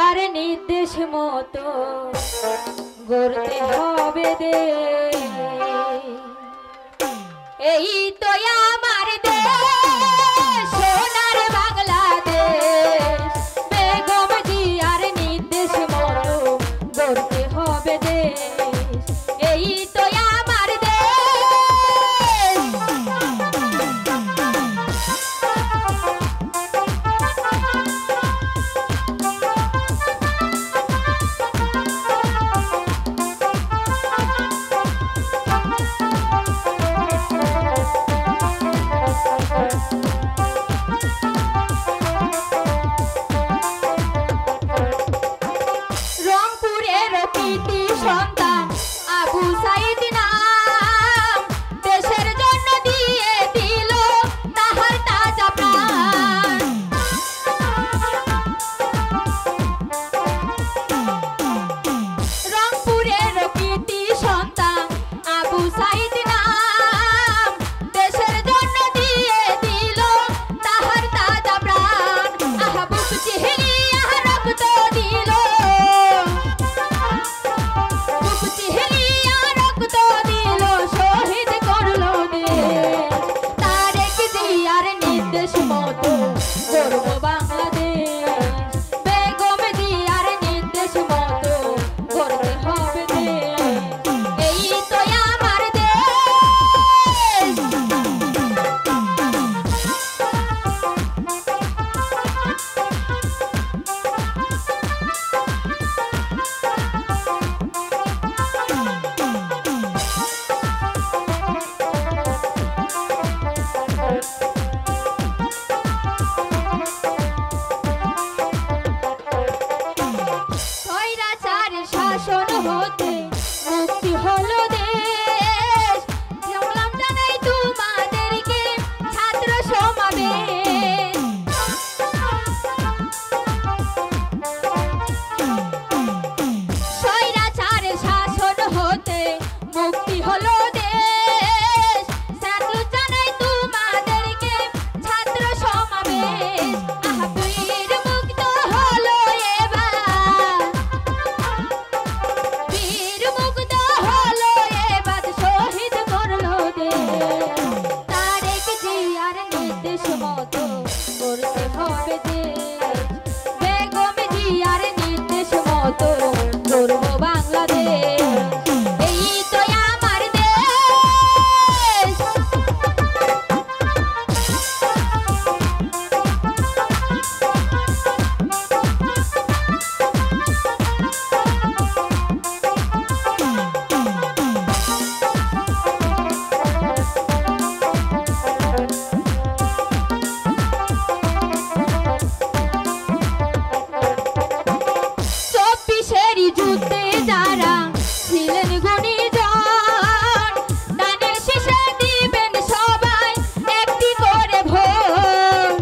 আর নির্দেশ মতো গড়তে হবে দেশ। এই তো আমার দেশ, সোনার বাংলাদেশ। বেগম জিয়ার নির্দেশ মতো গড়তে হবে দেশ। এই তো আমার দেশ। রংপুরের কৃতি সন্তান আবু সাইদ নাম, দেশের জন্য দিয়ে দিল তাহার তাজা প্রাণ। রংপুরের কৃতি সন্তান আবু সাইদ নাম, দেশের জন্য দিয়ে দিল তাহার তাজা প্রাণ। আহা বুক চিহিয়া রক্ত দিল, শহীদ করলো দেশ। তারেক জিয়ার নির্দেশ মতো গড়ব বাংলাদেশ। বেগম জিয়ার নির্দেশ মতো গড়তে হবে দেশ। এই তো আমার দেশ। স্বৈরাচারের শাসন হতে মুক্তি হলো দেশ। সালাম জানাই তোমাদেরকে ছাত্র সমাবেশ। স্বৈরাচারের শাসন হতে মুক্তি হলো দেশ। সালাম জানাই তোমাদেরকে ছাত্র সমাবেশ। আহা বীর মুক্ত হলো এবার, বীর মুক্ত হলো এবার, শহীদ করলো দেশ। তারেক জিয়ার নির্দেশ মতো করতে হবে দেশ। বেগম জিয়ার নির্দেশ মতো গড়ব বাংলাদেশ। এই তো আমার দেশ। চব্বিশেরই যুদ্ধে যারা ছিলেন গুণীজন, দানের শীষে দিবেন সবাই একটি করে ভোট।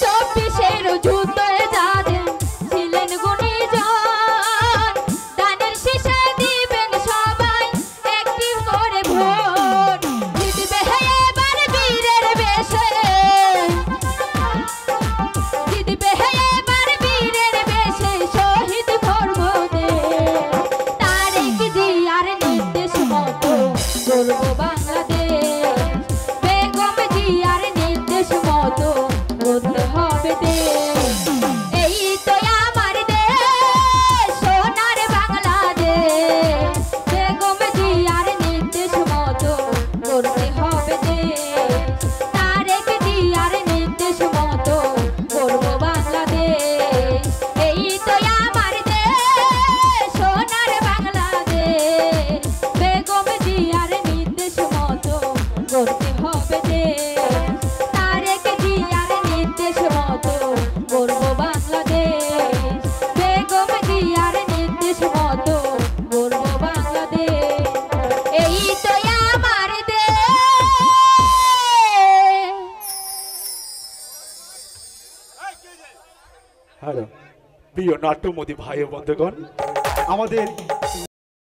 চব্বিশের যুদ্ধে যাদের ছিলেন গুণীজন, দানের শীষে দিবেন সবাই একটি করে ভোট। জিতবে এবার বীরের বেশে, জিতবে এবার বীরের বেশে, শহীদ করব দেশ। তারেক জিয়ার নির্দেশ মতো গড়ব বাংলাদেশ। বেগম জিয়ার নির্দেশ মতো গড়তে হবে দেশ। এই তো আমার দেশ, সোনার বাংলাদেশ। বেগম জিয়ার নির্দেশ মতো গড়তে হবে দেশ। তারেক জিয়ার নির্দেশ মতো গড়ব বাংলাদেশ। এই তো আমার দেশ, সোনার বাংলাদেশ। বেগম জিয়ার নির্দেশ মতো গড়তে হবে দেশ। তারেক জিয়ার নির্দেশ মতো গড়ব বাংলাদেশ। বেগম জিয়ার নির্দেশ মতো গড়ব বাংলাদেশ। এই তো আমার দেশ। হ্যালো প্রিয় নাট্যমোদী ভাই ও বন্ধুগণ, আমাদের